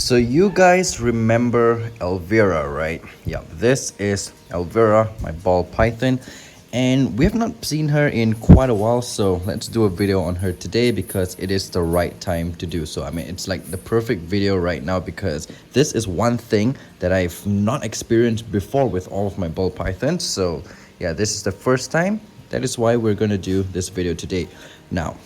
So you guys remember Elvira, right? Yeah, this is Elvira, my ball python, and we have not seen her in quite a while, so let's do a video on her today because it is the right time to do so. I mean, it's like the perfect video right now because this is one thing that I've not experienced before with all of my ball pythons. So yeah, this is the first time. That is why we're gonna do this video today. Now,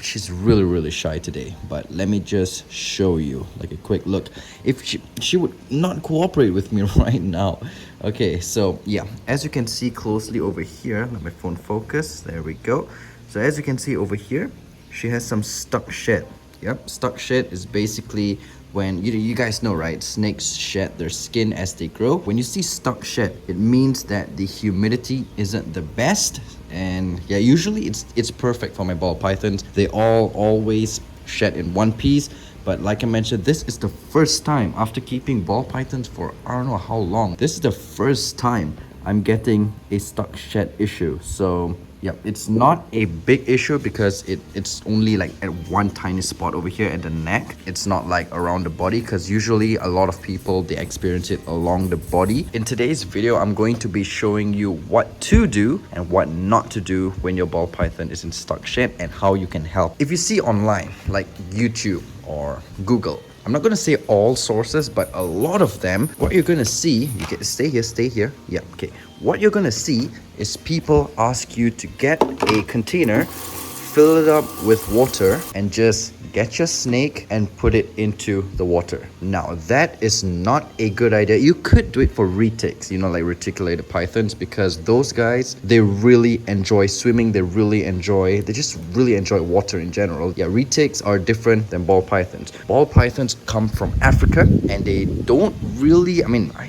she's really shy today, but let me just show you like a quick look. If she would not cooperate with me right now. Okay, so yeah, as you can see closely over here, let my phone focus. There we go. So as you can see over here, she has some stuck shed. Yep, stuck shed is basically when you guys know, right? Snakes shed their skin as they grow. When you see stuck shed, it means that the humidity isn't the best. And yeah, usually it's perfect for my ball pythons. They all always shed in one piece. But like I mentioned, this is the first time after keeping ball pythons for I don't know how long. This is the first time I'm getting a stuck shed issue. So yeah, it's not a big issue because it's only like at one tiny spot over here at the neck. It's not like around the body because usually a lot of people, they experience it along the body. In today's video, I'm going to be showing you what to do and what not to do when your ball python is in stuck shed and how you can help. If you see online, like YouTube or Google, I'm not gonna say all sources, but a lot of them, what you're gonna see, you get stay here. Yeah, okay. What you're gonna see is people ask you to get a container, fill it up with water, and just get your snake and put it into the water. Now, that is not a good idea. You could do it for retics, you know, like reticulated pythons, because those guys, they really enjoy swimming. They just really enjoy water in general. Yeah, retics are different than ball pythons. Ball pythons come from Africa and they don't really,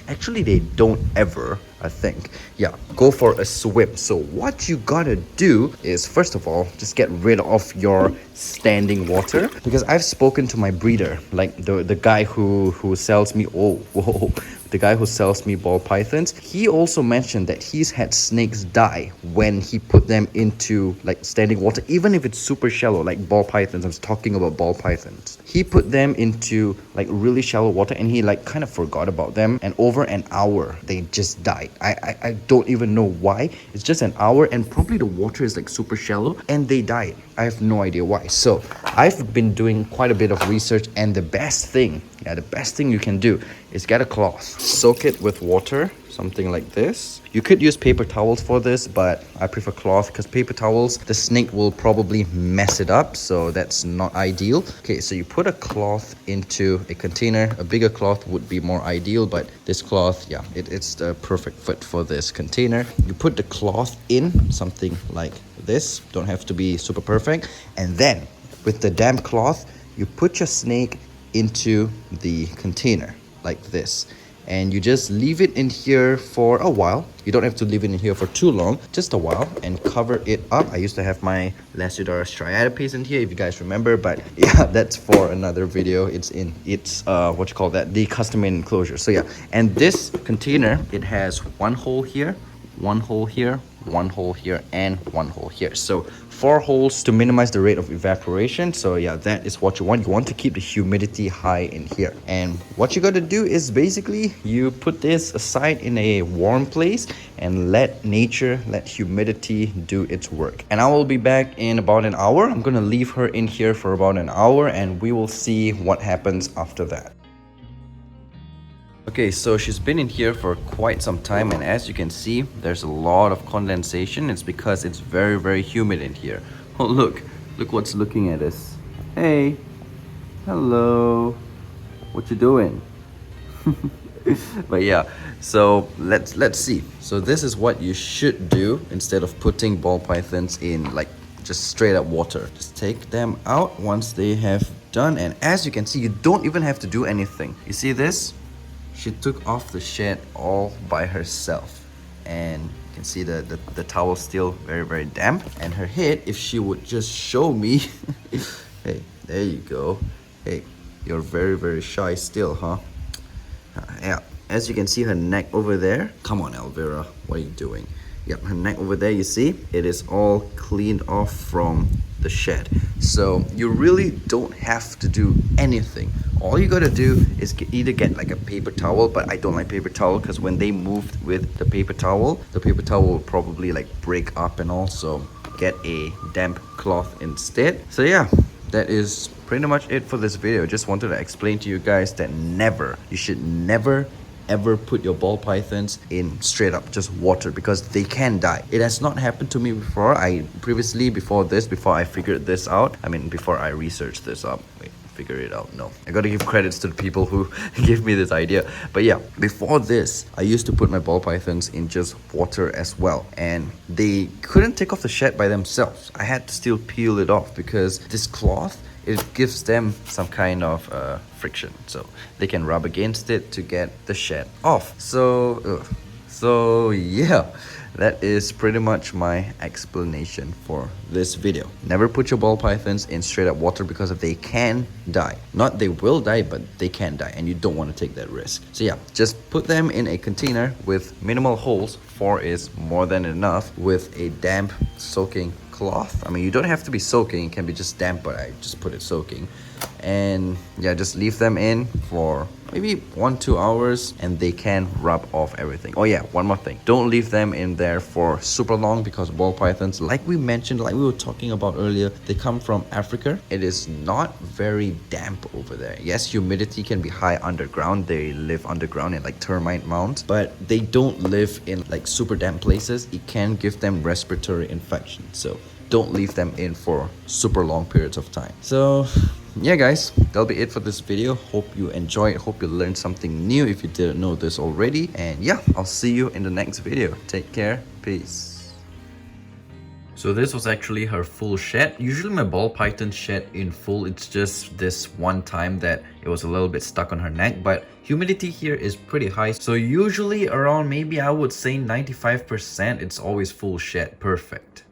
actually they don't ever, I think, yeah, go for a swim. So what you gotta do is, first of all, just get rid of your standing water, because I've spoken to my breeder, like the guy who sells me, the guy who sells me ball pythons. He also mentioned that he's had snakes die when he put them into like standing water, even if it's super shallow, like ball pythons. I was talking about ball pythons. He put them into like really shallow water and he like kind of forgot about them, and over an hour they just died. I don't even know why. It's just an hour and probably the water is like super shallow and they died. I have no idea why. So I've been doing quite a bit of research, and the best thing you can do is get a cloth, soak it with water, something like this. You could use paper towels for this, but I prefer cloth because paper towels, the snake will probably mess it up, so that's not ideal. Okay, so you put a cloth into a container. A bigger cloth would be more ideal, but this cloth, yeah, it's the perfect fit for this container. You put the cloth in something like this, don't have to be super perfect, and then with the damp cloth, you put your snake into the container like this, and you just leave it in here for a while. You don't have to leave it in here for too long, just a while, and cover it up. I used to have my Lasiodorus striatopes in here, if you guys remember, but yeah, that's for another video. It's the custom made enclosure. So yeah, and this container, it has one hole here, one hole here, one hole here, and one hole here. So 4 holes to minimize the rate of evaporation. So yeah, that is what you want. You want to keep the humidity high in here. And what you got to do is basically you put this aside in a warm place and let humidity do its work. And I will be back in about an hour. I'm gonna leave her in here for about an hour and we will see what happens after that. Okay, so she's been in here for quite some time, and as you can see, there's a lot of condensation. It's because it's very humid in here. Oh, look what's looking at us. Hey, hello, what you doing? But yeah, so let's see. So this is what you should do instead of putting ball pythons in like just straight up water. Just take them out once they have done, and as you can see, you don't even have to do anything. You see this? She took off the shed all by herself, and you can see the towel still very damp, and her head, if she would just show me. Hey, there you go. Hey, you're very shy still, huh? Yeah, as you can see her neck over there. Come on, Elvira, what are you doing? Yep, her neck over there, you see, it is all cleaned off from the shed. So you really don't have to do anything. All you gotta do is either get like a paper towel, but I don't like paper towel because when they moved with the paper towel will probably like break up, and also get a damp cloth instead. So yeah, that is pretty much it for this video. Just wanted to explain to you guys that you should never ever put your ball pythons in straight up just water, because they can die. It has not happened to me before. Before I figured this out, before I researched this up. Wait, figure it out. No, I gotta give credits to the people who gave me this idea. But yeah, before this, I used to put my ball pythons in just water as well, and they couldn't take off the shed by themselves. I had to still peel it off because this cloth, it gives them some kind of friction, so they can rub against it to get the shed off. So yeah, that is pretty much my explanation for this video. Never put your ball pythons in straight up water because they can die. Not they will die, but they can die, and you don't want to take that risk. So yeah, just put them in a container with minimal holes. 4 is more than enough, with a damp soaking cloth. You don't have to be soaking, it can be just damp, but I just put it soaking. And yeah, just leave them in for maybe 1-2 hours, and they can rub off everything. Oh yeah, one more thing, don't leave them in there for super long, because ball pythons, like we were talking about earlier, they come from Africa. It is not very damp over there. Yes, humidity can be high underground. They live underground in like termite mounds, but they don't live in like super damp places. It can give them respiratory infections, so don't leave them in for super long periods of time. So yeah guys, that'll be it for this video. Hope you enjoyed, hope you learned something new if you didn't know this already. And yeah, I'll see you in the next video. Take care, peace. So this was actually her full shed. Usually my ball python shed in full, it's just this one time that it was a little bit stuck on her neck, but humidity here is pretty high, so usually around maybe I would say 95% it's always full shed. Perfect.